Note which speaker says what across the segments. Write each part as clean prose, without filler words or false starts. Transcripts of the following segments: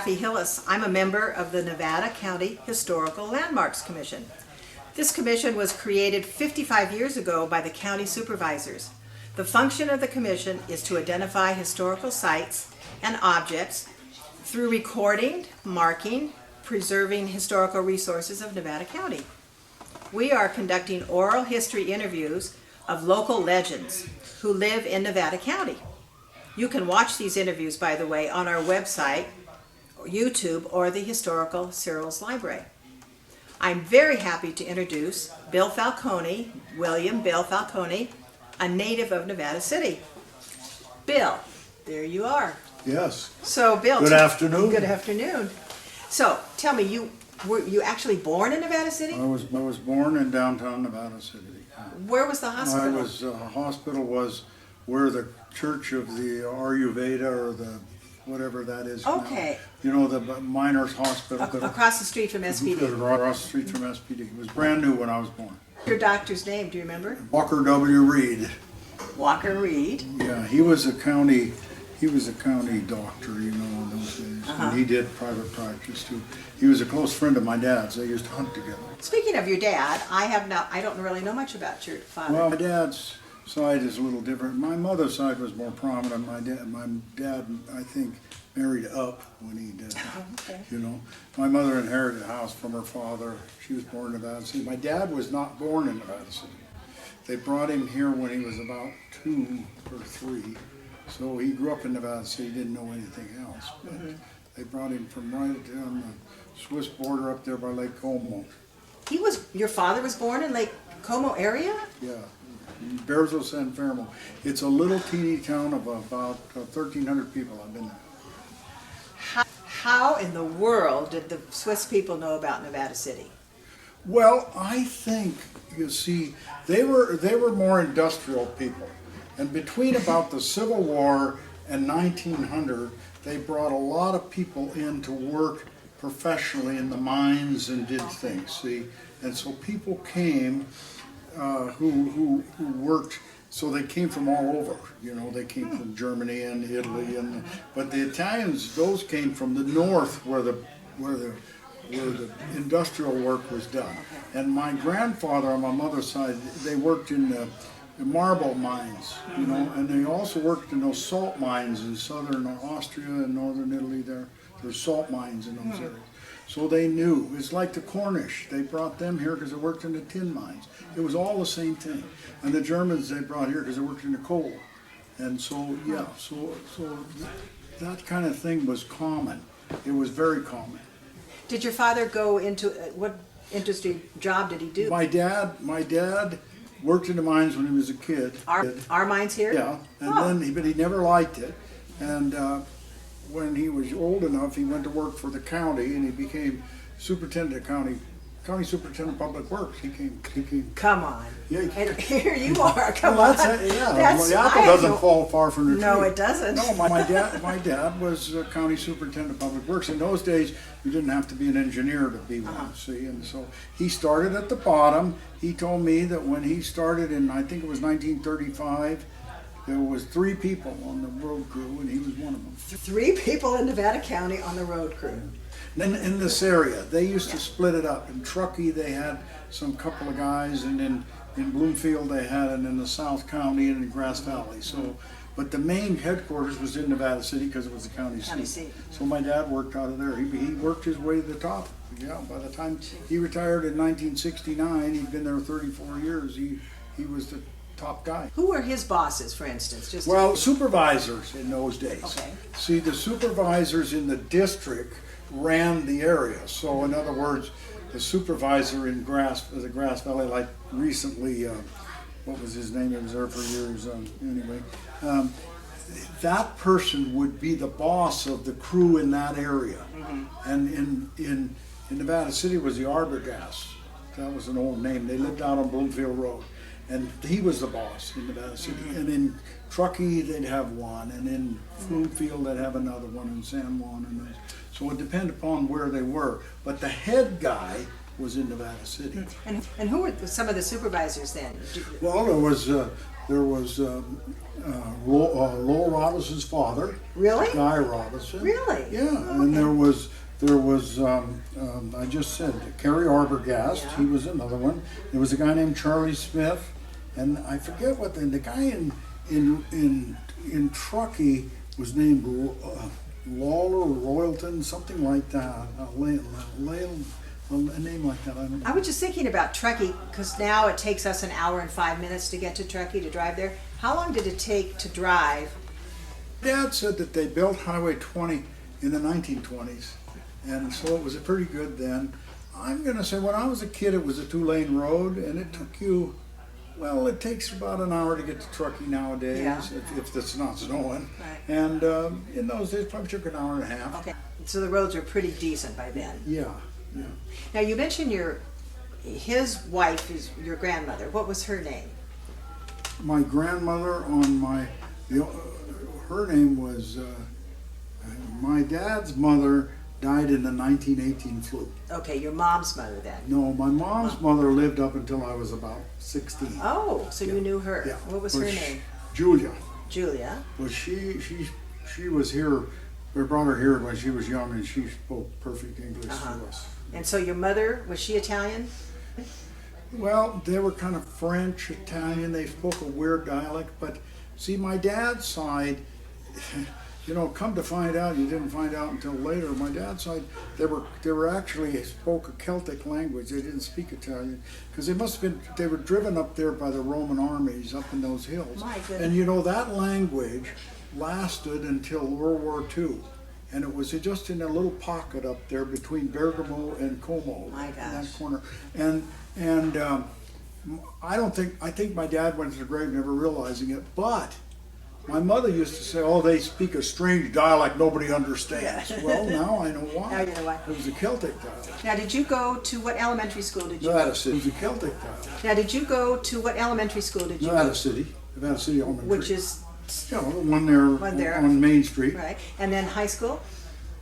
Speaker 1: Kathy Hillis. I'm a member of the Nevada County Historical Landmarks Commission. This commission was created 55 years ago by the county supervisors. The function of the commission is to identify historical sites and objects through recording, marking, preserving historical resources of Nevada County. We are conducting oral history interviews of local legends who live in Nevada County. You can watch these interviews, by the way, on our website, YouTube, or the Historical Serials Library. I'm very happy to introduce Bill Falconi, William Bill Falconi, a native of Nevada City. Bill, there you are.
Speaker 2: Yes.
Speaker 1: So, Bill.
Speaker 2: Good afternoon.
Speaker 1: Good afternoon. So, tell me, were you actually born in Nevada City?
Speaker 2: I was born in downtown Nevada City.
Speaker 1: Where was the hospital?
Speaker 2: Hospital was where the Church of the Ayurveda, or the whatever that is.
Speaker 1: Okay.
Speaker 2: Now. You know, the miners' hospital.
Speaker 1: Across the street from SPD.
Speaker 2: Across the street from SPD. It was brand new when I was born.
Speaker 1: Your doctor's name, do you remember?
Speaker 2: Walker W. Reed.
Speaker 1: Walker Reed.
Speaker 2: Yeah, he was a county doctor, you know, in those days. And he did private practice too. He was a close friend of my dad's. They used to hunt together.
Speaker 1: Speaking of your dad, I don't really know much about your father.
Speaker 2: Well, my dad's side is a little different. My mother's side was more prominent. My dad, I think, married up when he did.
Speaker 1: Okay.
Speaker 2: You know, my mother inherited a house from her father. She was born in Nevada City. My dad was not born in Nevada City. They brought him here when he was about 2 or 3. So he grew up in Nevada City, didn't know anything else. But they brought him from right on the Swiss border up there by Lake Como.
Speaker 1: Your father was born in Lake Como area?
Speaker 2: Yeah. Berzo San Fermo. It's a little teeny town of about 1,300 people. I've been there.
Speaker 1: How in the world did the Swiss people know about Nevada City?
Speaker 2: Well, I think, you see, they were more industrial people. And between about the Civil War and 1900, they brought a lot of people in to work professionally in the mines and did things, see? And so people came who worked, so they came from all over, you know, they came from Germany and Italy, but the Italians, those came from the north where the industrial work was done. And my grandfather on my mother's side, they worked in the marble mines, you know, and they also worked in those salt mines in southern Austria and northern Italy. There's salt mines in those areas. So they knew. It's like the Cornish. They brought them here because they worked in the tin mines. It was all the same thing. And the Germans they brought here because they worked in the coal. And so, yeah, so that kind of thing was common. It was very common.
Speaker 1: Did your father go into, what interesting job did he do?
Speaker 2: My dad worked in the mines when he was a kid.
Speaker 1: Our mines here?
Speaker 2: Yeah, and but he never liked it. And when he was old enough, he went to work for the county, and he became superintendent of county superintendent of public works. He came.
Speaker 1: Come on.
Speaker 2: Yeah.
Speaker 1: And here you are. Come
Speaker 2: well,
Speaker 1: on.
Speaker 2: The apple doesn't fall far from the tree.
Speaker 1: No, it doesn't.
Speaker 2: No, my dad was county superintendent of public works. In those days, you didn't have to be an engineer to be one, see? And so he started at the bottom. He told me that when he started in, I think it was 1935, there was 3 people on the road crew, and he was one of them.
Speaker 1: 3 people in Nevada County on the road crew.
Speaker 2: In this area, they used to split it up. In Truckee, they had some couple of guys, and in Bloomfield, they had it in the South County and in Grass Valley. So, but the main headquarters was in Nevada City because it was the county seat. So my dad worked out of there. He worked his way to the top. Yeah, by the time he retired in 1969, he'd been there 34 years. He was the top guy.
Speaker 1: Who were his bosses, for instance?
Speaker 2: Well, supervisors in those days.
Speaker 1: Okay.
Speaker 2: See, the supervisors in the district ran the area. So, in other words, the supervisor in the Grass Valley, like recently, what was his name? He was there for years. Anyway, that person would be the boss of the crew in that area. And in Nevada City was the Arbogast. That was an old name. They lived out on Bloomfield Road. And he was the boss in Nevada City. And in Truckee, they'd have one. And in Bloomfield, they'd have another one. In San Juan. So it depended upon where they were. But the head guy was in Nevada City.
Speaker 1: And who were some of the supervisors then?
Speaker 2: Well, there was Lowell Robinson's father,
Speaker 1: Really?
Speaker 2: Guy Robinson.
Speaker 1: Really?
Speaker 2: Yeah,
Speaker 1: Oh,
Speaker 2: and
Speaker 1: okay.
Speaker 2: there was I just said Kerry Arbogast.
Speaker 1: Yeah.
Speaker 2: He was another one. There was a guy named Charlie Smith, and I forget what the guy in Truckee was named Lawler or Royalton, something like that. A name like that. I don't know.
Speaker 1: I was just thinking about Truckee, because now it takes us an hour and 5 minutes to get to Truckee, to drive there. How long did it take to drive?
Speaker 2: Dad said that they built Highway 20 in the 1920s, and so it was pretty good then. I'm going to say when I was a kid it was a 2-lane road, and it took you, well, it takes about an hour to get to Truckee nowadays,
Speaker 1: Yeah.
Speaker 2: if it's not snowing.
Speaker 1: Right.
Speaker 2: And in those days it probably took an hour and a half.
Speaker 1: Okay, so the roads were pretty decent by then.
Speaker 2: Yeah, yeah.
Speaker 1: Now you mentioned his wife is your grandmother. What was her name?
Speaker 2: My grandmother her name was, my dad's mother died in the 1918 flu.
Speaker 1: Okay, your mom's mother then.
Speaker 2: No, my mom's mother lived up until I was about 16.
Speaker 1: Oh, so you knew her.
Speaker 2: Yeah.
Speaker 1: What was
Speaker 2: But
Speaker 1: her name?
Speaker 2: Julia.
Speaker 1: Julia.
Speaker 2: But she was here. We brought her here when she was young, and she spoke perfect English to us.
Speaker 1: And so your mother, was she Italian?
Speaker 2: Well, they were kind of French, Italian. They spoke a weird dialect. But see, my dad's side, come to find out, you didn't find out until later. My dad's side, they were actually spoke a Celtic language. They didn't speak Italian because they were driven up there by the Roman armies up in those hills.
Speaker 1: My goodness.
Speaker 2: And that language lasted until World War II. And it was just in a little pocket up there between Bergamo and Como.
Speaker 1: My
Speaker 2: In
Speaker 1: gosh.
Speaker 2: that corner. And I think my dad went to the grave never realizing it, but my mother used to say, oh, they speak a strange dialect nobody understands.
Speaker 1: Yeah.
Speaker 2: Well, now I know why.
Speaker 1: Now you know why.
Speaker 2: It was a Celtic dialect.
Speaker 1: Now did you go to, what elementary school did you
Speaker 2: Nevada
Speaker 1: go?
Speaker 2: City. It was a Celtic dialect.
Speaker 1: Now did you go to, what elementary school did you
Speaker 2: Nevada
Speaker 1: go?
Speaker 2: City. Nevada City Elementary.
Speaker 1: Which is,
Speaker 2: the one there,
Speaker 1: One there.
Speaker 2: on Main Street.
Speaker 1: right, and then high school?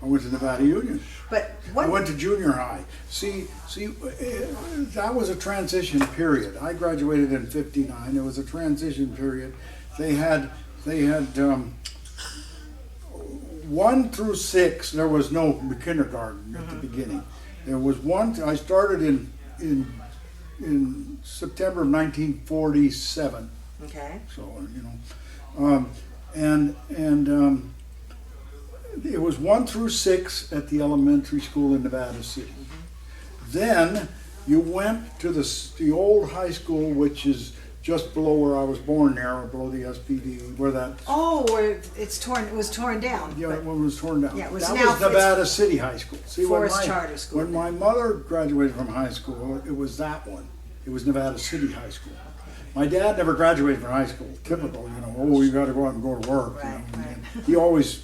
Speaker 2: I went to Nevada Union.
Speaker 1: But
Speaker 2: I
Speaker 1: what,
Speaker 2: went to junior high. See, that was a transition period. I graduated in '59. It was a transition period. They had 1 through 6. There was no kindergarten at the beginning. There was one. I started in September of 1947.
Speaker 1: okay,
Speaker 2: So it was 1 through 6 at the elementary school in Nevada City. Then you went to the old high school, which is just below where I was born there, below the SPD, where that
Speaker 1: where it was torn down.
Speaker 2: that one was torn down.
Speaker 1: Yeah, it was
Speaker 2: that
Speaker 1: now
Speaker 2: was Nevada City High School. See,
Speaker 1: Forest Charter School.
Speaker 2: When my mother graduated from high school, it was that one. It was Nevada City High School. My dad never graduated from high school. Typical, oh, you got to go out and go to work.
Speaker 1: Right, right.
Speaker 2: And he always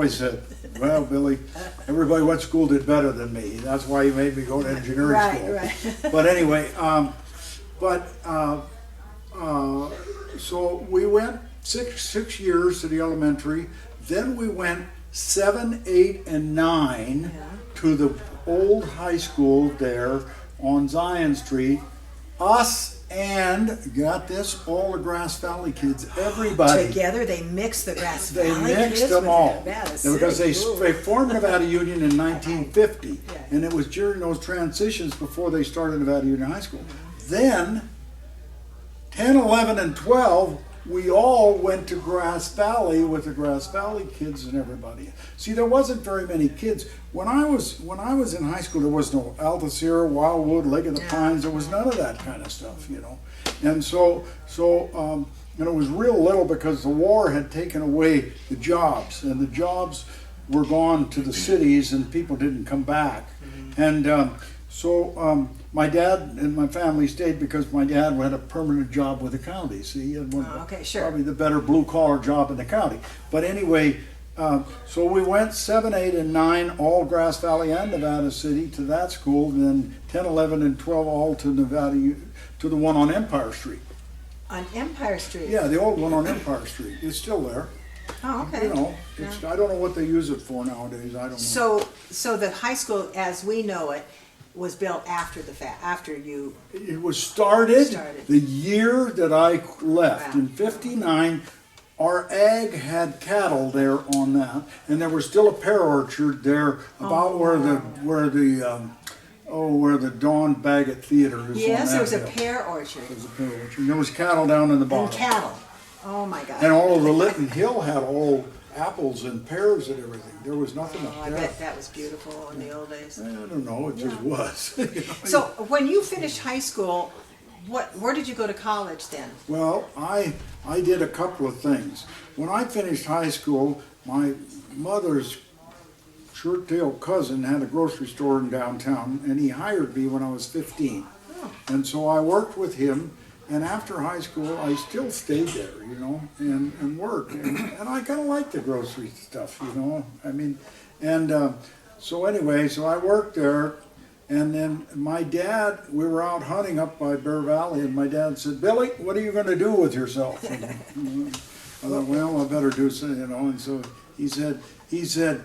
Speaker 2: said, well, Billy, everybody went to school did better than me. That's why he made me go to engineering school.
Speaker 1: Right.
Speaker 2: But anyway, so we went six years to the elementary. Then we went 7, 8, and 9 to the old high school there on Zion Street. Us and, got this, all the Grass Valley kids, everybody.
Speaker 1: Together they mixed the Grass
Speaker 2: They
Speaker 1: Valley
Speaker 2: mixed
Speaker 1: kids
Speaker 2: them
Speaker 1: with
Speaker 2: all.
Speaker 1: Nevada
Speaker 2: Because
Speaker 1: City.
Speaker 2: they formed Nevada Union in 1950.
Speaker 1: Yeah.
Speaker 2: And it was during those transitions before they started Nevada Union High School. Then, 10, 11, and 12, we all went to Grass Valley with the Grass Valley kids and everybody. See, there wasn't very many kids. When I was in high school, there was no Alta Sierra, Wildwood, Lake of the Pines. There was none of that kind of stuff, And so it was real little because the war had taken away the jobs, and the jobs were gone to the cities, and people didn't come back. And my dad and my family stayed because my dad had a permanent job with the county. See, he had probably the better blue collar job in the county. But anyway, so we went 7, 8, and 9, all Grass Valley and Nevada City to that school. And then 10, 11, and 12 all to to the one on Empire Street.
Speaker 1: On Empire Street?
Speaker 2: Yeah, the old one on Empire Street. It's still there.
Speaker 1: Oh, okay.
Speaker 2: I don't know what they use it for nowadays. I don't know.
Speaker 1: So the high school as we know it was built after the after you.
Speaker 2: It was started
Speaker 1: Started.
Speaker 2: the year that I left
Speaker 1: Wow.
Speaker 2: in '59. Our ag had cattle there on that, and there was still a pear orchard there about where the Dawn Baggett Theater is.
Speaker 1: Yes,
Speaker 2: on
Speaker 1: there was a
Speaker 2: that hill.
Speaker 1: pear orchard
Speaker 2: There was a pear orchard. There was cattle down in the bottom.
Speaker 1: and cattle. Oh my God!
Speaker 2: And all of the Lytton Hill had all apples and pears and everything. There was nothing
Speaker 1: Oh,
Speaker 2: up
Speaker 1: I
Speaker 2: there.
Speaker 1: bet that was beautiful in the old days.
Speaker 2: I don't know, it just was. You know?
Speaker 1: So when you finished high school, where did you go to college then?
Speaker 2: Well, I did a couple of things. When I finished high school, my mother's short-tailed cousin had a grocery store in downtown, and he hired me when I was 15. And so I worked with him, and after high school, I still stayed there, you know, and worked. And I kind of liked the grocery stuff, you know. I mean, and so anyway, so I worked there. And then my dad, we were out hunting up by Bear Valley, and my dad said, "Billy, what are you going to do with yourself?" And, I thought, well, I better do something, you know. And so he said,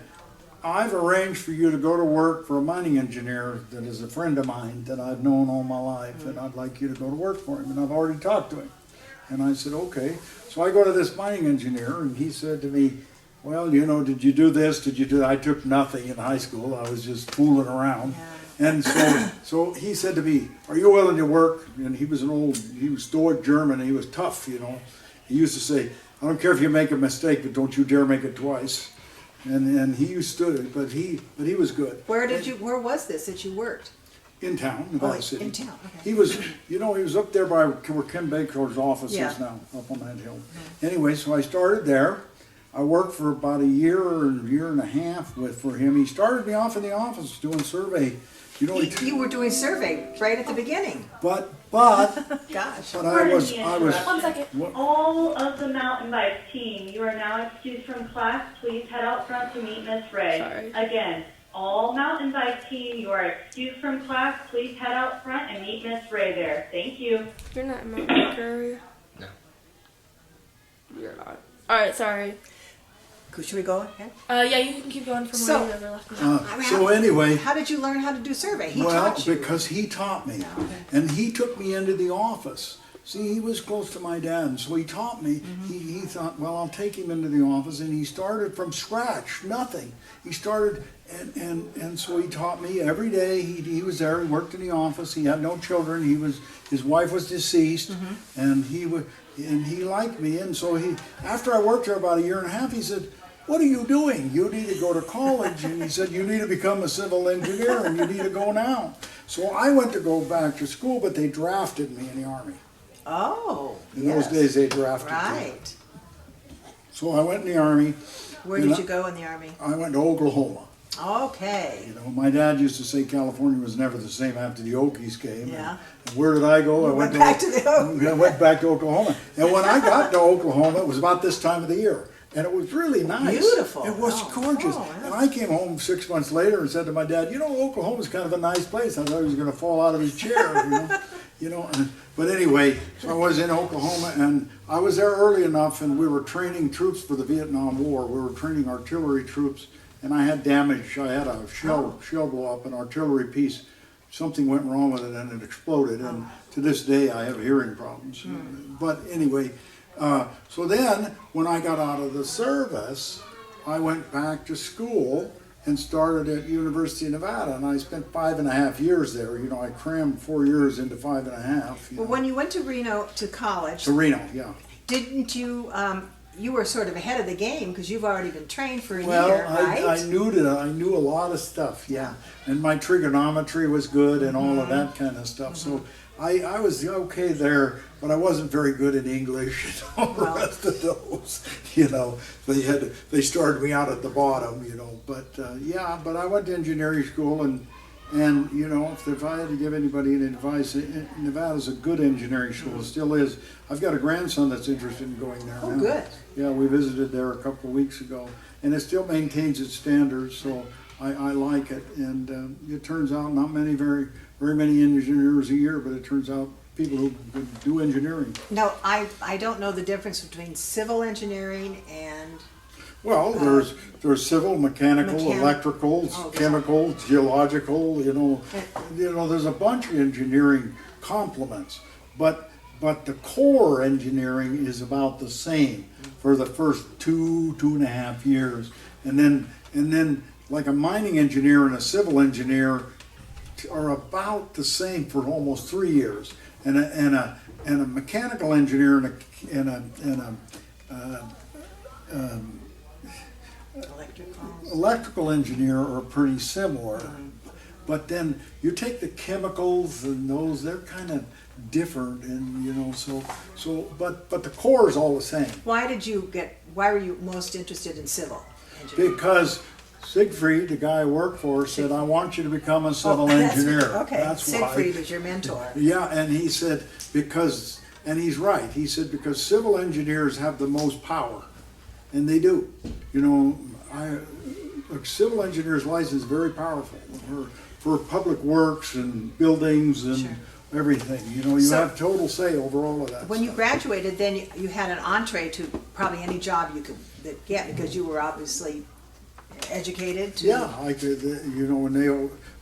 Speaker 2: "I've arranged for you to go to work for a mining engineer that is a friend of mine that I've known all my life, and I'd like you to go to work for him." And I've already talked to him. And I said, "Okay." So I go to this mining engineer, and he said to me, "Well, you know, did you do this? Did you do that?" I took nothing in high school. I was just fooling around.
Speaker 1: Yeah.
Speaker 2: And so he said to me, "Are you willing to work?" And he was stoic German, and he was tough, you know. He used to say, "I don't care if you make a mistake, but don't you dare make it twice." And he used to, but he was good.
Speaker 1: Where was this that you worked?
Speaker 2: In town, Nevada City.
Speaker 1: in town, okay.
Speaker 2: He was, you know, he was up there by where Ken Baker's office
Speaker 1: Yeah.
Speaker 2: is now, up on that hill. Anyway, so I started there. I worked for about a year and a half for him. He started me off in the office doing survey. You know,
Speaker 1: You were doing survey right at the beginning.
Speaker 2: but
Speaker 1: Gosh.
Speaker 2: I was.
Speaker 3: One second.
Speaker 2: What?
Speaker 3: All of the mountain bike team, you are now excused from class. Please head out front to meet Miss Ray.
Speaker 4: Sorry.
Speaker 3: Again, all mountain bike team, you are excused from class. Please head out front and meet Miss Ray there. Thank you.
Speaker 4: You're not in my biker, are you?
Speaker 5: No.
Speaker 4: You're not. Alright, sorry.
Speaker 1: Should we go ahead?
Speaker 4: Yeah, you can keep going from
Speaker 1: So-
Speaker 4: where you ever left me.
Speaker 2: So anyway,
Speaker 1: How did you learn how to do survey? He
Speaker 2: well,
Speaker 1: taught you.
Speaker 2: because he taught me,
Speaker 1: Yeah, okay.
Speaker 2: and he took me into the office. See, he was close to my dad, and so he taught me.
Speaker 1: Mm-hmm.
Speaker 2: He thought, well, I'll take him into the office, and he started from scratch, nothing. He started, and so he taught me every day. He was there. He worked in the office. He had no children. His wife was deceased,
Speaker 1: Mm-hmm.
Speaker 2: and he liked me. And so after I worked there about a year and a half, he said, "What are you doing? You need to go to college." And he said, "You need to become a civil engineer, and you need to go now." So I went to go back to school, but they drafted me in the Army.
Speaker 1: Oh,
Speaker 2: In
Speaker 1: yes.
Speaker 2: those days, they drafted me.
Speaker 1: Right.
Speaker 2: So I went in the Army.
Speaker 1: Where did you go in the Army?
Speaker 2: I went to Oklahoma.
Speaker 1: Okay.
Speaker 2: You know, my dad used to say California was never the same after the Okies came.
Speaker 1: Yeah.
Speaker 2: And where did I go? I
Speaker 1: went back to the Okies.
Speaker 2: I went back to Oklahoma. And when I got to Oklahoma, it was about this time of the year. And it was really nice.
Speaker 1: Beautiful.
Speaker 2: It was
Speaker 1: Oh,
Speaker 2: gorgeous.
Speaker 1: oh, yeah.
Speaker 2: And I came home 6 months later and said to my dad, "You know, Oklahoma's kind of a nice place." I thought he was going to fall out of his chair, you know. But anyway, so I was in Oklahoma, and I was there early enough, and we were training troops for the Vietnam War. We were training artillery troops, and I had damage. I had a shell blow up, an artillery piece. Something went wrong with it, and it exploded. And to this day, I have hearing problems. But anyway, so then when I got out of the service, I went back to school and started at University of Nevada, and I spent 5.5 years there. You know, I crammed 4 years into 5.5.
Speaker 1: Well, when you went to Reno to college,
Speaker 2: To Reno, yeah.
Speaker 1: didn't you? You were sort of ahead of the game because you've already been trained for a
Speaker 2: Well,
Speaker 1: year, right?
Speaker 2: I knew a lot of stuff, yeah. And my trigonometry was good and all of that kind of stuff. So I was okay there, but I wasn't very good in English and all the
Speaker 1: Well.
Speaker 2: rest of those. You know, they started me out at the bottom, you know. But but I went to engineering school, and you know, if I had to give anybody any advice, Nevada's a good engineering school. It still is. I've got a grandson that's interested in going there
Speaker 1: Oh,
Speaker 2: now.
Speaker 1: good.
Speaker 2: Yeah, we visited there a couple of weeks ago, and it still maintains its standards, so I like it. And it turns out not very many engineers a year, but it turns out people who do engineering.
Speaker 1: No, I don't know the difference between civil engineering and
Speaker 2: Well, there's civil, mechanical, electrical,
Speaker 1: Oh,
Speaker 2: chemical, geological. There's a bunch of engineering complements, but the core engineering is about the same for the first 2.5 years, and then like a mining engineer and a civil engineer are about the same for almost 3 years, and a mechanical engineer and a electrical engineer are pretty similar. But then you take the chemicals and those, they're kind of different, and but the core is all the same.
Speaker 1: Why were you most interested in civil engineering?
Speaker 2: Because Siegfried, the guy I work for, said, I want you to become a civil
Speaker 1: that's-
Speaker 2: engineer.
Speaker 1: Okay,
Speaker 2: That's
Speaker 1: Siegfried
Speaker 2: why.
Speaker 1: is your mentor.
Speaker 2: Yeah, and he said, and he's right, he said, because civil engineers have the most power, and they do. A civil engineer's license is very powerful for public works and buildings and
Speaker 1: Sure.
Speaker 2: everything. You
Speaker 1: So-
Speaker 2: have total say over all of that
Speaker 1: When you
Speaker 2: stuff.
Speaker 1: graduated, then you had an entree to probably any job you could get, because you were obviously educated to.
Speaker 2: Yeah, I could,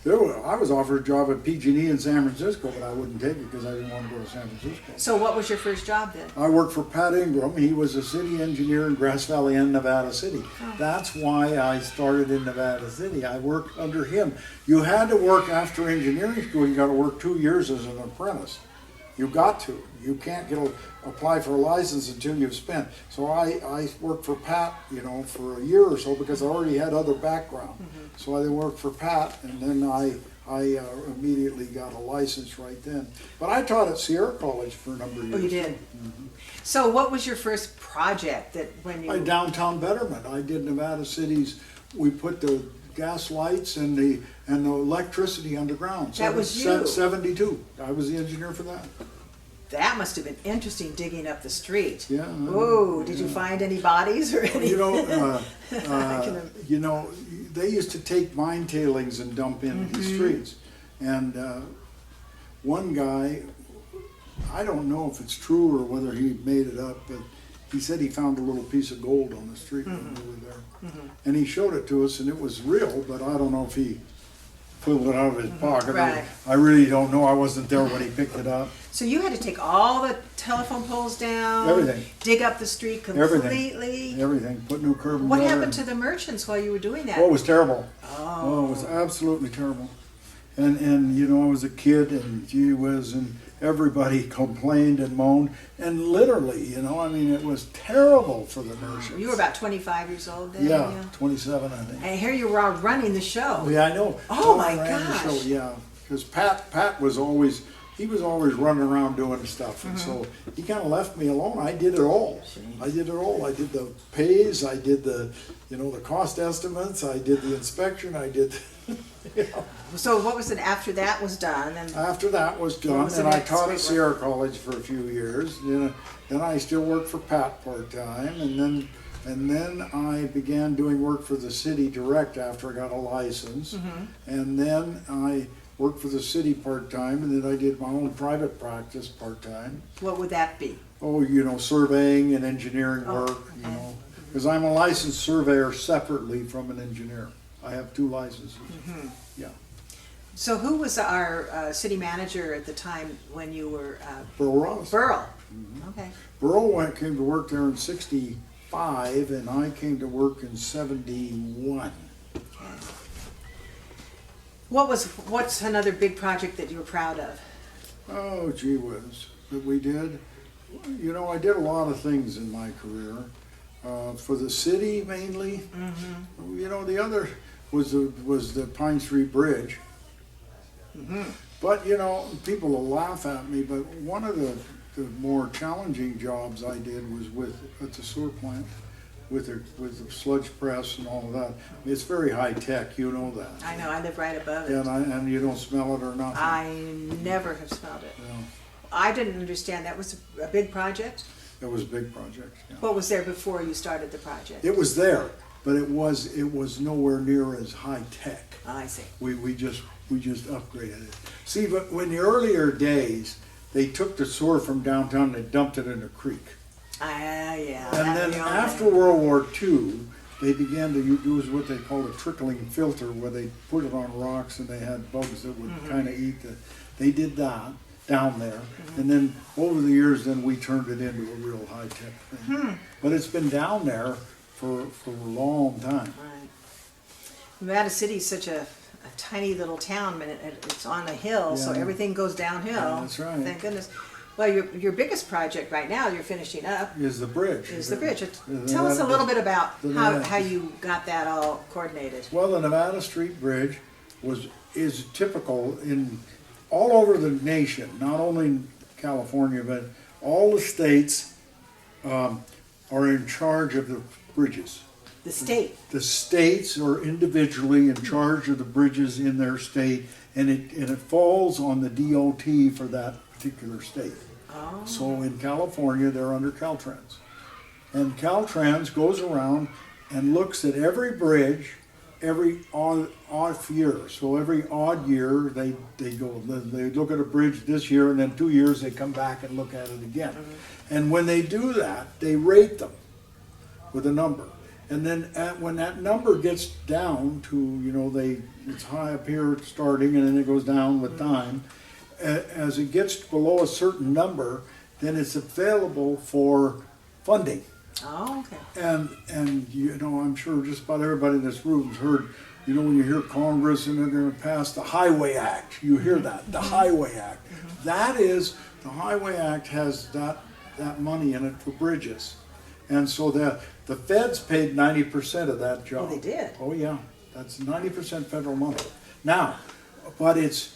Speaker 2: I was offered a job at PG&E in San Francisco, but I wouldn't take it because I didn't want to go to San Francisco.
Speaker 1: So what was your first job then?
Speaker 2: I worked for Pat Ingram. He was a city engineer in Grass Valley and Nevada City.
Speaker 1: Oh.
Speaker 2: That's why I started in Nevada City. I worked under him. You had to work after engineering school. You got to work 2 years as an apprentice. You got to. You can't apply for a license until you've spent. So I worked for Pat, for a year or so because I already had other background. So I worked for Pat, and then I immediately got a license right then. But I taught at Sierra College for a number of years.
Speaker 1: Oh, you did? So what was your first project that when you...
Speaker 2: Downtown betterment. I did Nevada City's. We put the gas lights and the electricity underground.
Speaker 1: That was you.
Speaker 2: 72. I was the engineer for that.
Speaker 1: That must have been interesting, digging up the street.
Speaker 2: Yeah.
Speaker 1: Oh, did you find any bodies or anything?
Speaker 2: They used to take mine tailings and dump in the streets. And one guy, I don't know if it's true or whether he made it up, but he said he found a little piece of gold on the street when we were there. And he showed it to us, and it was real, but I don't know if he pulled it out of his pocket.
Speaker 1: Right.
Speaker 2: I really don't know. I wasn't there when he picked it up.
Speaker 1: So you had to take all the telephone poles down,
Speaker 2: Everything.
Speaker 1: dig up the street completely.
Speaker 2: Everything. Put new curb and
Speaker 1: What
Speaker 2: gutter
Speaker 1: happened
Speaker 2: in.
Speaker 1: to the merchants while you were doing that?
Speaker 2: Oh, it was terrible.
Speaker 1: Oh.
Speaker 2: It was absolutely terrible. And I was a kid, and gee whiz, and everybody complained and moaned, and literally, it was terrible for the merchants.
Speaker 1: You were about 25 years old then?
Speaker 2: Yeah, 27, I think.
Speaker 1: And here you were running the show.
Speaker 2: Yeah, I know.
Speaker 1: Oh,
Speaker 2: I
Speaker 1: my
Speaker 2: ran the
Speaker 1: gosh.
Speaker 2: show, yeah, because Pat was always running around doing stuff, and so he kind of left me alone. I did it all. I did the pays. I did the cost estimates. I did the inspection. I did.
Speaker 1: So what was it after that was done? And
Speaker 2: After that was
Speaker 1: What
Speaker 2: done,
Speaker 1: was the
Speaker 2: and I
Speaker 1: next
Speaker 2: taught
Speaker 1: big
Speaker 2: at Sierra College for a few years. Then I still worked for Pat part-time, and then I began doing work for the city direct after I got a license. And then I worked for the city part-time, and then I did my own private practice part-time.
Speaker 1: what would that be?
Speaker 2: Oh, surveying and engineering work,
Speaker 1: okay.
Speaker 2: Because I'm a licensed surveyor separately from an engineer. I have 2 licenses. Yeah.
Speaker 1: So who was our city manager at the time when you were...
Speaker 2: Burl Ross.
Speaker 1: Burl. Okay.
Speaker 2: Burl came to work there in 65, and I came to work in 71.
Speaker 1: Okay. What's another big project that you were proud of?
Speaker 2: Oh, gee whiz, that we did. I did a lot of things in my career. For the city mainly. The other was the Pine Street Bridge. But, people will laugh at me, but one of the more challenging jobs I did was at the sewer plant with the sludge press and all of that. It's very high tech, you know that.
Speaker 1: I know, I live right above it.
Speaker 2: And you don't smell it or nothing.
Speaker 1: I never have smelled it.
Speaker 2: Yeah,
Speaker 1: I didn't understand, that was a big project?
Speaker 2: it was a big project. Yeah.
Speaker 1: What was there before you started the project?
Speaker 2: It was there, but it was nowhere near as high tech.
Speaker 1: I see.
Speaker 2: We just upgraded it. See, but in the earlier days, they took the sewer from downtown and they dumped it in a creek.
Speaker 1: Yeah.
Speaker 2: And
Speaker 1: that
Speaker 2: then
Speaker 1: we all
Speaker 2: after
Speaker 1: know.
Speaker 2: World War II, they began to use what they called a trickling filter, where they put it on rocks and they had bugs that would kind of eat the. They did that down there, and then over the years, then we turned it into a real high tech thing. But it's been down there for a long time.
Speaker 1: Right. Nevada City's such a tiny little town, and it's on a hill, so
Speaker 2: Yeah.
Speaker 1: everything goes downhill.
Speaker 2: Yeah, that's right.
Speaker 1: Thank goodness. Well, your biggest project right now you're finishing up
Speaker 2: Is the bridge?
Speaker 1: is the bridge.
Speaker 2: The
Speaker 1: Tell us a little bit about
Speaker 2: the
Speaker 1: how
Speaker 2: Nevada-
Speaker 1: you got that all coordinated.
Speaker 2: Well, the Nevada Street Bridge is typical in all over the nation, not only in California, but all the states are in charge of the bridges.
Speaker 1: The state.
Speaker 2: The states are individually in charge of the bridges in their state, and it falls on the DOT for that particular state.
Speaker 1: Oh.
Speaker 2: So in California, they're under Caltrans. And Caltrans goes around and looks at every bridge every odd year. So every odd year, they look at a bridge this year, and then 2 years they come back and look at it again. And when they do that, they rate them with a number. And then when that number gets down to, it's high up here starting, and then it goes down with time. As it gets below a certain number, then it's available for funding.
Speaker 1: Oh, okay.
Speaker 2: And I'm sure just about everybody in this room has heard, when you hear Congress and they're going to pass the Highway Act, you hear that, the Highway Act. That is, the Highway Act has that money in it for bridges. And so the feds paid 90% of that job.
Speaker 1: Oh, they did?
Speaker 2: Oh, yeah. That's 90% federal money. Now, but it's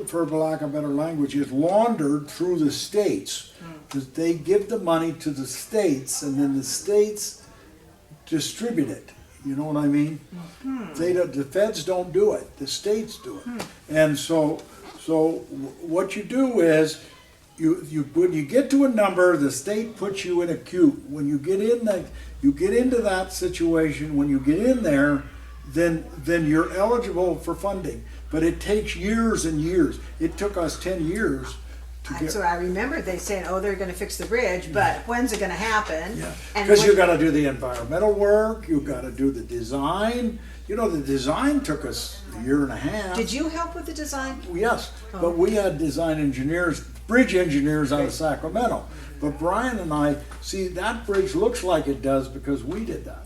Speaker 2: for lack of better language, is laundered through the states. Because they give the money to the states, and then the states distribute it. You know what I mean? The feds don't do it. The states do it. And so what you do is, when you get to a number, the state puts you in a queue. When you get into that situation. When you get in there, then you're eligible for funding. But it takes years and years. It took us 10 years to get.
Speaker 1: So I remember they saying, they're going to fix the bridge, but when's it going to happen?
Speaker 2: Yeah,
Speaker 1: And
Speaker 2: because
Speaker 1: when-
Speaker 2: you got to do the environmental work. You got to do the design. The design took us a year and a half.
Speaker 1: Did you help with the design?
Speaker 2: Yes, but we had design engineers, bridge engineers out of Sacramento. But Brian and I, see, that bridge looks like it does because we did that.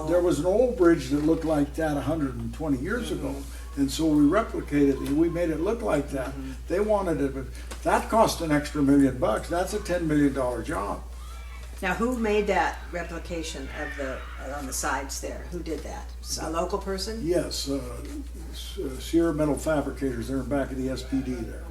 Speaker 2: There was an old bridge that looked like that 120 years ago. And so we replicated it, we made it look like that. They wanted it, but that cost an extra $1 million. That's a $10 million job.
Speaker 1: Now, who made that replication of on the sides there? Who did that? A local person?
Speaker 2: Yes, Sierra Metal Fabricators, they're back at the SPD there.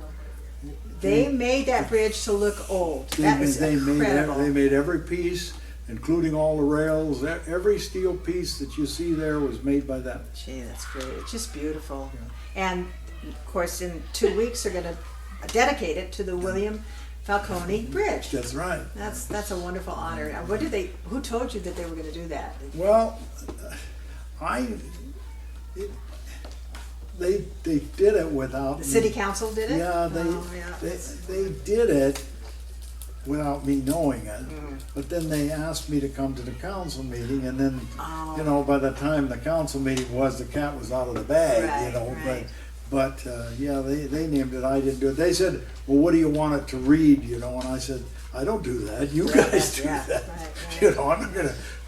Speaker 1: They made that bridge to look old. That is incredible.
Speaker 2: They made every piece, including all the rails. Every steel piece that you see there was made by them.
Speaker 1: Gee, that's great. It's just beautiful. And of course, in 2 weeks, they're going to dedicate it to the William Falconi Bridge.
Speaker 2: That's right.
Speaker 1: That's a wonderful honor. Now, who told you that they were going to do that?
Speaker 2: Well, they did it without
Speaker 1: The
Speaker 2: me.
Speaker 1: city council did it?
Speaker 2: Yeah, they did it without me knowing it. But then they asked me to come to the council meeting, and then by the time the council meeting was, the cat was out of the bag.
Speaker 1: Right.
Speaker 2: But they named it. I didn't do it. They said, "Well, what do you want it to read?" And I said, "I don't do that. You guys do that.
Speaker 1: Right.
Speaker 2: I'm not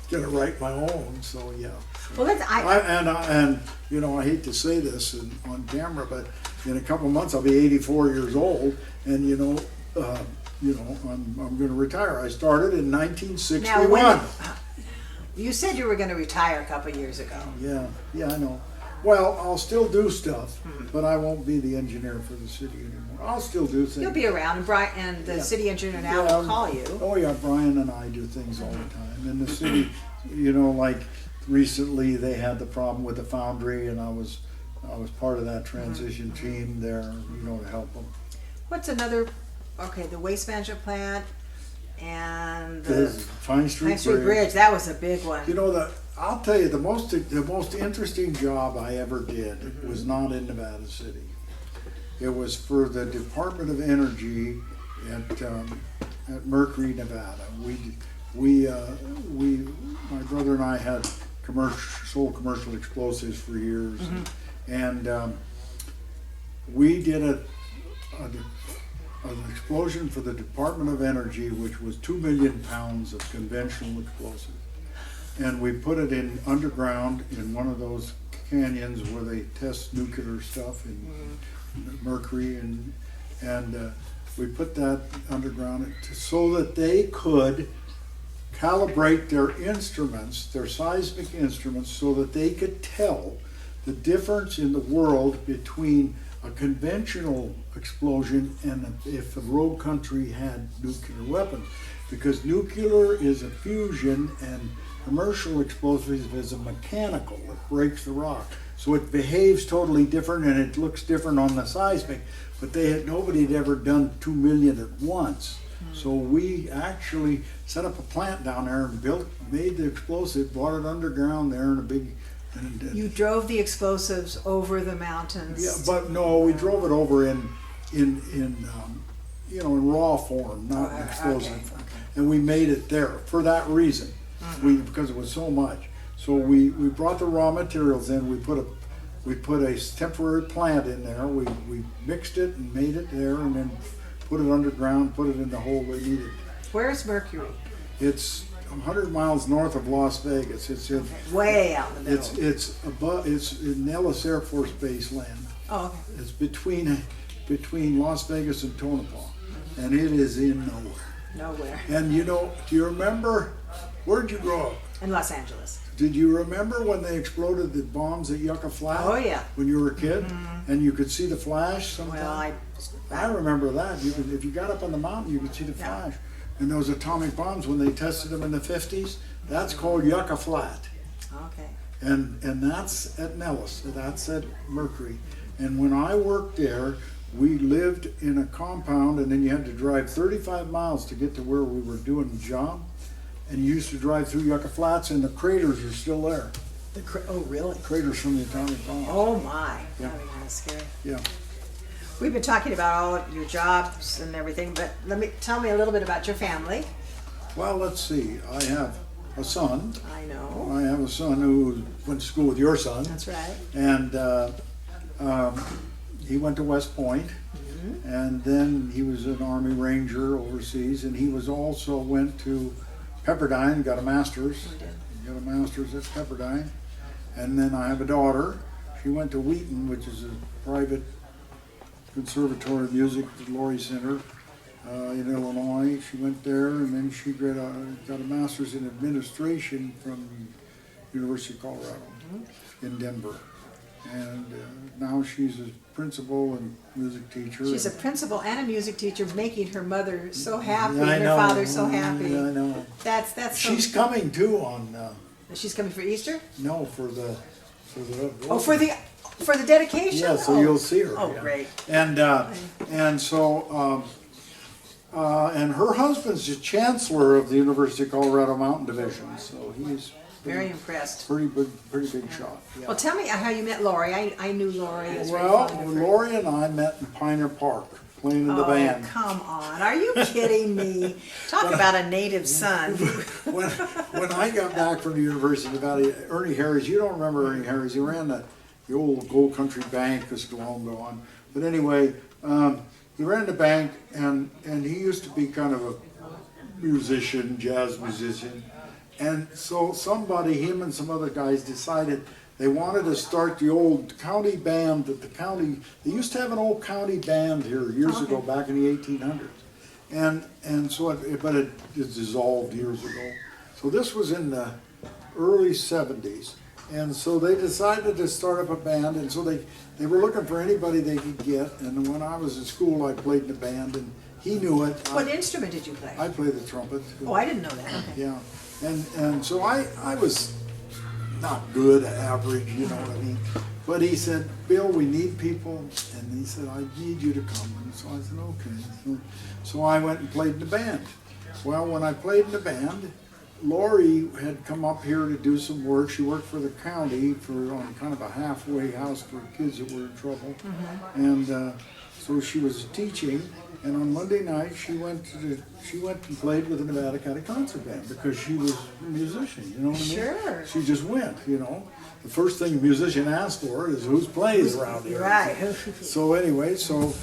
Speaker 2: gonna write my own." So yeah.
Speaker 1: Well,
Speaker 2: I hate to say this on camera, but in a couple of months I'll be 84 years old, and I'm going to retire. I started in 1961.
Speaker 1: now, you said you were going to retire a couple years ago.
Speaker 2: Yeah, I know. Well, I'll still do stuff, but I won't be the engineer for the city anymore. I'll still do things.
Speaker 1: You'll be around, and Brian and the city engineer now will call you.
Speaker 2: Oh yeah, Brian and I do things all the time. And the city, like recently they had the problem with the foundry, and I was part of that transition team there, to help them.
Speaker 1: What's another? Okay, the waste management plant and
Speaker 2: The
Speaker 1: the
Speaker 2: Pine Street
Speaker 1: Bridge. That was a big one.
Speaker 2: I'll tell you, the most interesting job I ever did was not in Nevada City. It was for the Department of Energy at Mercury, Nevada. my brother and I had sold commercial explosives for years, and we did an explosion for the Department of Energy, which was 2 million pounds of conventional explosive. And we put it in underground in one of those canyons where they test nuclear stuff and mercury, and we put that underground so that they could calibrate their instruments, their seismic instruments, so that they could tell the difference in the world between a conventional explosion and if the rogue country had nuclear weapons. Because nuclear is a fusion and commercial explosive is a mechanical. It breaks the rock. So it behaves totally different and it looks different on the seismic. But nobody had ever done 2 million at once. So we actually set up a plant down there and made the explosive, brought it underground there in a big.
Speaker 1: You drove the explosives over the mountains.
Speaker 2: Yeah, but no, we drove it over in raw form, not in explosive form, and we made it there for that reason. Because it was so much. So we brought the raw materials in. We put a temporary plant in there. We mixed it and made it there, and then put it underground, put it in the hole they needed.
Speaker 1: Where's Mercury?
Speaker 2: It's 100 miles north of Las Vegas. It's in
Speaker 1: way out in the middle.
Speaker 2: It's in Nellis Air Force Base land.
Speaker 1: Oh, okay.
Speaker 2: It's between Las Vegas and Tonopah, and it is in nowhere.
Speaker 1: Nowhere.
Speaker 2: And do you remember, where did you grow up?
Speaker 1: In Los Angeles.
Speaker 2: Did you remember when they exploded the bombs at Yucca Flat?
Speaker 1: Oh yeah.
Speaker 2: When you were a kid, and you could see the flash sometimes.
Speaker 1: Well,
Speaker 2: I remember that. If you got up on the mountain, you could see the flash. And those atomic bombs, when they tested them in the 50s, that's called Yucca Flat.
Speaker 1: Okay.
Speaker 2: And that's at Nellis. That's at Mercury. And when I worked there, we lived in a compound, and then you had to drive 35 miles to get to where we were doing the job. And you used to drive through Yucca Flats, and the craters are still there.
Speaker 1: Oh, really?
Speaker 2: Craters from the atomic bomb.
Speaker 1: Oh my.
Speaker 2: Yeah.
Speaker 1: That'd be kind of scary.
Speaker 2: Yeah.
Speaker 1: We've been talking about all your jobs and everything, but tell me a little bit about your family.
Speaker 2: Well, let's see. I have a son.
Speaker 1: I know.
Speaker 2: I have a son who went to school with your son.
Speaker 1: That's right.
Speaker 2: And he went to West Point, and then he was an Army Ranger overseas, and he went to Pepperdine, got a master's. He got a master's at Pepperdine. And then I have a daughter. She went to Wheaton, which is a private conservatory of music at the Laurie Center in Illinois. She went there, and then she got a master's in administration from University of Colorado in Denver. And now she's a principal and music teacher.
Speaker 1: She's a principal and a music teacher, making her mother so happy
Speaker 2: Yeah,
Speaker 1: and her father so happy.
Speaker 2: Yeah, I know.
Speaker 1: That's so.
Speaker 2: She's coming too on.
Speaker 1: She's coming for Easter.
Speaker 2: No, for the.
Speaker 1: Oh, for the dedication.
Speaker 2: Yeah, so you'll see her.
Speaker 1: Oh,
Speaker 2: yeah.
Speaker 1: great.
Speaker 2: And so and her husband's the chancellor of the University of Colorado Mountain Division, so he's
Speaker 1: Very impressed.
Speaker 2: pretty big shot. Yeah.
Speaker 1: Well, tell me how you met Lori. I knew Lori. I was very
Speaker 2: Well,
Speaker 1: fond of her.
Speaker 2: Lori and I met in Pioneer Park playing in the
Speaker 1: Oh,
Speaker 2: band.
Speaker 1: come on. Are you kidding me? Talk about a native son.
Speaker 2: When I got back from the University of Nevada, Ernie Harris, you don't remember Ernie Harris, he ran the old Gold Country Bank, this is long gone. But anyway, he ran the bank, and he used to be kind of a musician, jazz musician. And so him and some other guys decided they wanted to start the old county band that the county, they used to have an old county band here years ago, back in the 1800s. And so, but it dissolved years ago. So this was in the early 70s. And so they decided to start up a band, and so they were looking for anybody they could get. And when I was in school, I played in the band, and he knew it.
Speaker 1: What instrument did you play?
Speaker 2: I played the trumpet.
Speaker 1: Oh, I didn't know that. Okay.
Speaker 2: Yeah. And so I was not good, average, you know what I mean. But he said, Bill, we need people. And he said, I need you to come. And so I said, okay. So I went and played in the band. Well, when I played in the band, Lori had come up here to do some work. She worked for the county on kind of a halfway house for kids that were in trouble. And so she was teaching, and on Monday night she went and played with the Nevada County Concert Band because she was a musician. You know what I mean?
Speaker 1: Sure.
Speaker 2: She just went. You know, the first thing a musician asks for is who's plays around here.
Speaker 1: Right.
Speaker 2: So anyway, so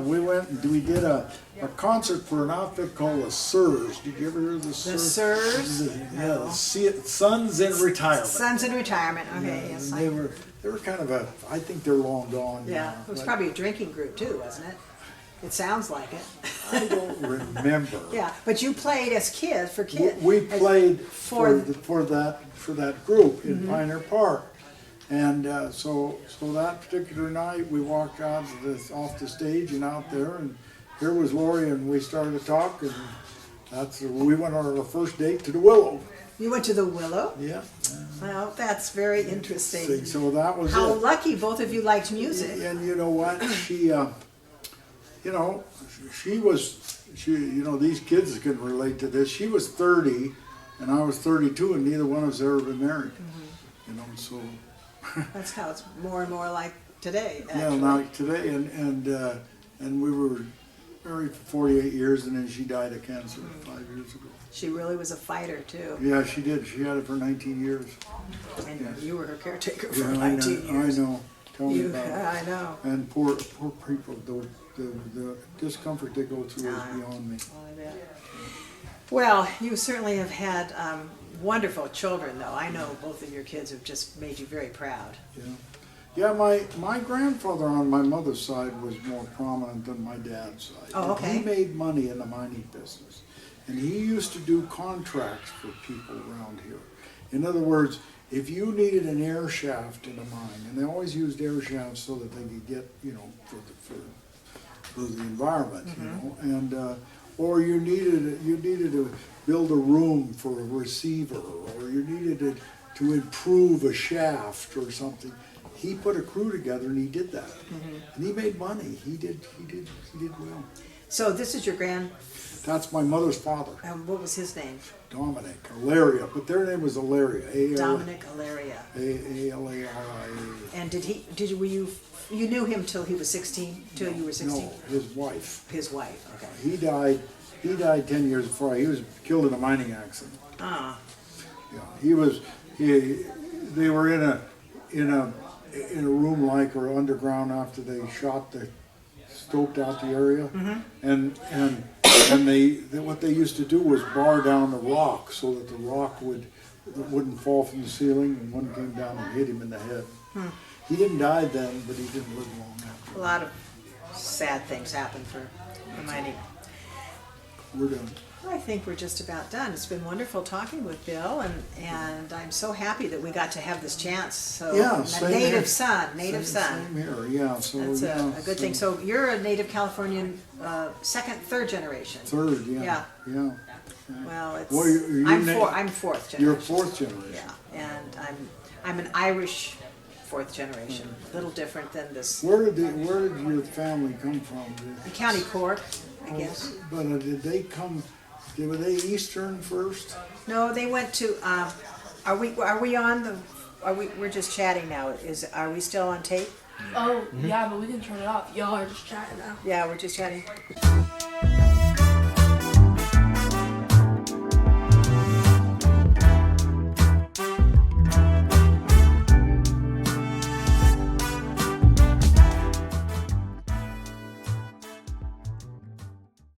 Speaker 2: we went and we did a concert for an outfit called the Sirs. Did you ever hear of the Sirs?
Speaker 1: The Sirs?
Speaker 2: Yeah, the Sons in Retirement.
Speaker 1: Sons in Retirement. Okay,
Speaker 2: Yeah,
Speaker 1: yes.
Speaker 2: and they were kind of I think they're long gone
Speaker 1: Yeah,
Speaker 2: now.
Speaker 1: it was
Speaker 2: but
Speaker 1: probably a drinking group too, wasn't it? It sounds like it.
Speaker 2: I don't remember.
Speaker 1: Yeah, but you played as kids, for kids.
Speaker 2: We played
Speaker 1: for-
Speaker 2: for that group in Pioneer Park, and so that particular night we walked out off the stage and out there, and here was Lori, and we started to talk, and we went on our first date to the Willow.
Speaker 1: You went to the Willow?
Speaker 2: Yeah.
Speaker 1: Well, that's very interesting.
Speaker 2: So that was
Speaker 1: How
Speaker 2: it.
Speaker 1: lucky both of you liked music.
Speaker 2: And you know what? She, these kids can relate to this. She was 30, and I was 32, and neither one of us ever been married. You know, so.
Speaker 1: That's how it's more and more like today.
Speaker 2: Yeah,
Speaker 1: Actually.
Speaker 2: now today, and we were married for 48 years, and then she died of cancer 5 years ago.
Speaker 1: She really was a fighter too,
Speaker 2: Yeah, she did. She had it for 19 years.
Speaker 1: and
Speaker 2: Yes.
Speaker 1: you were her caretaker for
Speaker 2: Yeah,
Speaker 1: 19 years.
Speaker 2: I know. Tell me about it.
Speaker 1: I know.
Speaker 2: And poor people, the discomfort they go through is beyond me.
Speaker 1: I bet. Well, you certainly have had wonderful children, though. I know both of your kids have just made you very proud.
Speaker 2: Yeah, my grandfather on my mother's side was more prominent than my dad's side.
Speaker 1: Oh, okay.
Speaker 2: He made money in the mining business, and he used to do contracts for people around here. In other words, if you needed an air shaft in a mine, and they always used air shafts so that they could get, for the environment, and or you needed to build a room for a receiver, or you needed to improve a shaft or something. He put a crew together and he did that, and he made money. He did well.
Speaker 1: So this is your
Speaker 2: That's my mother's father,
Speaker 1: what was his name?
Speaker 2: Dominic, Alaria, but their name was Alaria.
Speaker 1: Dominic Alaria.
Speaker 2: A-L-A-R-I-A.
Speaker 1: And you knew him till he was 16? Till you were 16?
Speaker 2: No, his wife.
Speaker 1: His wife, okay.
Speaker 2: He died 10 years before. He was killed in a mining accident.
Speaker 1: Ah,
Speaker 2: Yeah, they were in a room like or underground after they scoped out the area, and what they used to do was bar down the rock so that the rock wouldn't fall from the ceiling, and one came down and hit him in the head. He didn't die then, but he didn't live long after.
Speaker 1: a lot of sad things happen for the mining.
Speaker 2: We're done.
Speaker 1: I think we're just about done. It's been wonderful talking with Bill, and I'm so happy that we got to have this chance. So,
Speaker 2: Yeah,
Speaker 1: a
Speaker 2: same
Speaker 1: native
Speaker 2: here.
Speaker 1: son.
Speaker 2: Same here, yeah. So
Speaker 1: That's
Speaker 2: yeah,
Speaker 1: a good thing. So you're a native Californian, third generation.
Speaker 2: Third, yeah.
Speaker 1: Well, it's
Speaker 2: Well, you
Speaker 1: I'm fourth generation.
Speaker 2: You're fourth generation.
Speaker 1: Yeah, and I'm an Irish fourth generation. A little different than this.
Speaker 2: Where did your family come from?
Speaker 1: County Cork, I guess.
Speaker 2: But did they come? Were they Eastern first?
Speaker 1: No, they went to. Are we on the? We're just chatting now. Are we still on tape?
Speaker 4: Oh, yeah, but we can turn it off. Y'all are just chatting now.
Speaker 1: Yeah, we're just chatting.